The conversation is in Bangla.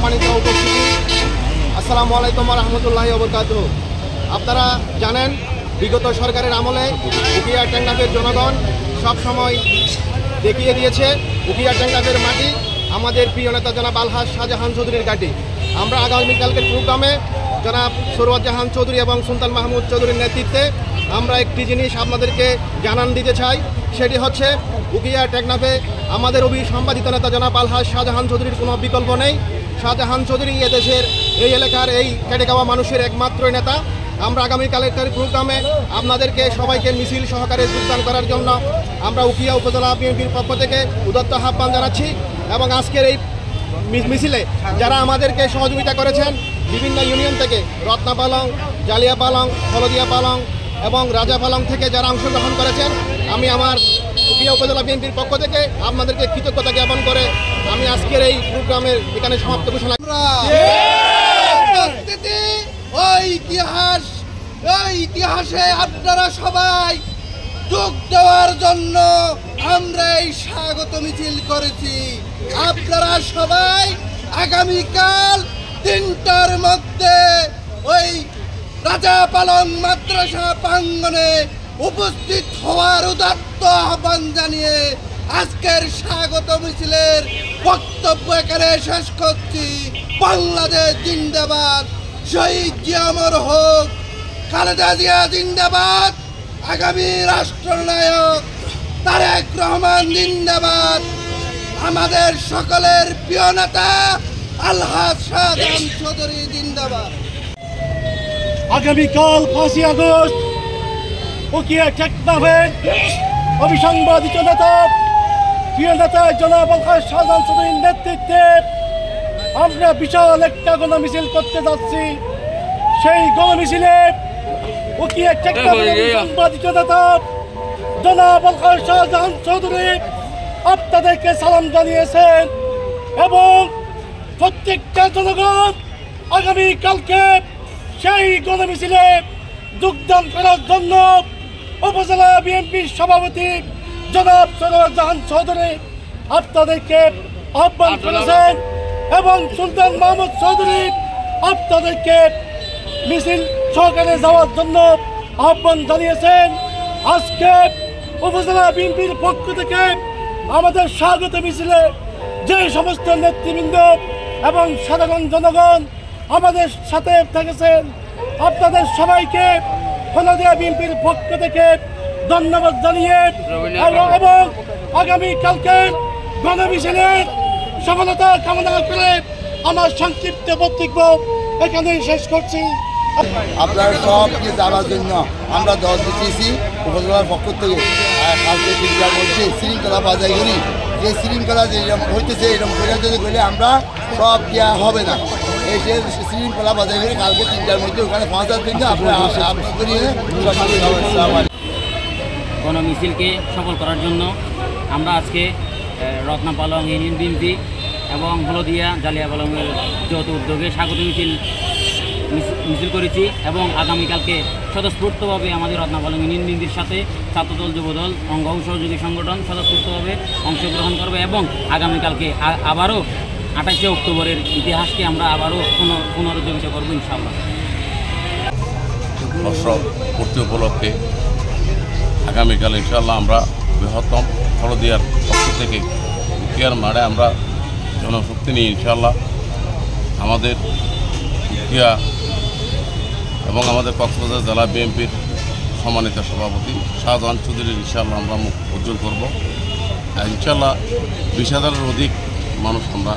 সম্মানিত উপস্থিতি, আসসালামু আলাইকুম ওয়া রাহমাতুল্লাহি ওয়া বারাকাতুহু। আপনারা জানেন বিগত সরকারের আমলে উখিয়া টেকনাফের জনগণ সবসময় দেখিয়ে দিয়েছে উখিয়া টেকনাফের মাটি আমাদের প্রিয় নেতা জনাব আলহাজ শাহজাহান চৌধুরীর ঘাঁটি। আমরা আগামীকালকের প্রোগ্রামে জনাব সরওয়ার জাহান চৌধুরী এবং সুলতান মাহমুদ চৌধুরীর নেতৃত্বে আমরা একটি জিনিস আপনাদেরকে জানান দিতে চাই, সেটি হচ্ছে উখিয়া টেকনাফে আমাদের অবিসম্বাদিত নেতা জনাব আলহাজ শাহজাহান চৌধুরীর কোনো বিকল্প নেই। শাহজাহান চৌধুরী এদেশের এই এলাকার এই খেটে খাওয়া মানুষের একমাত্র নেতা। আমরা আগামীকালের প্রোগ্রামে আপনাদেরকে সবাইকে মিছিল সহকারে যোগদান করার জন্য আমরা উখিয়া উপজেলা বিএনপির পক্ষ থেকে উদাত্ত আহ্বান জানাচ্ছি এবং আজকের এই মিছিলে যারা আমাদেরকে সহযোগিতা করেছেন বিভিন্ন ইউনিয়ন থেকে রত্না পালং, জালিয়া পালং, হলদিয়া পালং এবং রাজা পালং থেকে যারা অংশগ্রহণ করেছেন, আমি আমার উখিয়া উপজেলা বিএনপির পক্ষ থেকে আপনাদেরকে কৃতজ্ঞতা জ্ঞাপন করে আমি আজকের এই প্রোগ্রামের এখানে সমাপ্ত ঘোষণা। ওই ইতিহাসে আপনারা সবাই যোগ দেওয়ার জন্য আমরা এই স্বাগত মিছিল করেছি। আপনারা সবাই আগামীকাল 3টার মধ্যে ওই রাজা পালং মাদ্রাসা প্রাঙ্গণে উপস্থিত হওয়ার উদাত্ত আহ্বান জানিয়ে আজকের স্বাগত মিছিলের বক্তব্য এখানে শেষ করছি। বাংলাদেশ জিন্দাবাদ, শহীদ জিয়া অমর হোক, খালেদা জিয়া জিন্দাবাদ, আগামী রাষ্ট্রনায়ক তারেক রহমান জিন্দাবাদ, আমাদের সকলের প্রিয় নেতা আলহাজ শাহজাহান চৌধুরী জিন্দাবাদ। আগামীকাল 5ই আগস্ট উখিয়া টেকনাফের অবিসংবাদিত নেতা প্রিয় নেতা জনাব আলহাজ শাহজাহান চৌধুরীর নেতৃত্বে আমরা বিশাল একটা গণমিছিল করতে যাচ্ছি। সেই গণমিছিলে উখিয়া টেকনাফের অবিসংবাদিত নেতা জনাব আলহাজ শাহজাহান চৌধুরী আপনাদেরকে সালাম জানিয়েছেন এবং প্রত্যেকটা জনগণ আগামীকালকে সেই গণমিছিলে যোগদান করার জন্য উপজেলা বিএনপির সভাপতি জনাব সরওয়ার জাহান চৌধুরী আপনাদেরকে আহ্বান করেছেন এবং সুলতান মাহমুদ চৌধুরী আপনাদেরকে মিছিল সহকারে যাওয়ার জন্য আহ্বান জানিয়েছেন। আজকে উপজেলা বিএনপির পক্ষ থেকে আমাদের স্বাগত মিছিলে যে সমস্ত নেতৃবৃন্দ এবং সাধারণ জনগণ আমাদের সাথে থেকেছেন আপনাদের সবাইকে হলদিয়া বিএনপির পক্ষ থেকে ধন্যবাদ জানিয়ে এবং আগামীকালকের গণমিছিলের সফলতা কামনা করে আমার সংক্ষিপ্ত বক্তব্য এখানে শেষ করছি। আপনার সব কিছু যাওয়ার জন্য আমরা দল দিতেছি উপজেলার পক্ষ থেকে। কালকে 3টার মধ্যে শৃঙ্খলা বজায় করি, যে শৃঙ্খলা যেরকম হইতেছে এরকম করে যদি বলে আমরা সব দেওয়া হবে না। এই যে শৃঙ্খলা বজায় করি কালকে 3টার মধ্যে ওখানে পৌঁছার জন্য আপনারা গণমিছিলকে সফল করার জন্য আমরা আজকে রত্না পালং ইউনিয়ন বিএনপি এবং হলদিয়া জালিয়া পালংয়ের যৌথ উদ্যোগে স্বাগত মিছিল করেছি এবং আগামীকালকে স্বতঃস্ফূর্তভাবে আমাদের রত্না পালং ইউনিয়ন বিএনপির সাথে ছাত্রদল, যুবদল, অঙ্গ সহযোগী সংগঠন স্বতঃস্ফূর্তভাবে অংশগ্রহণ করবে এবং আগামীকালকে আবারও 28শে অক্টোবরের ইতিহাসকে আমরা আবারও পুনরুজ্জীবিত করবো ইনশাআল্লাহ। পূর্তি উপলক্ষে আগামীকাল ইনশাআল্লাহ আমরা বৃহত্তম হলদিয়ার পক্ষ থেকে উখিয়ার মাঠে আমরা জনশক্তি নিয়ে ইনশাআল্লাহ আমাদের উখিয়া এবং আমাদের কক্সবাজার জেলা বিএনপির সম্মানিত সভাপতি শাহজাহান চৌধুরীর ইনশাআল্লাহ আমরা মুখ উজ্জ্বল করব। ইনশাআল্লাহ 20,000-এর অধিক মানুষ আমরা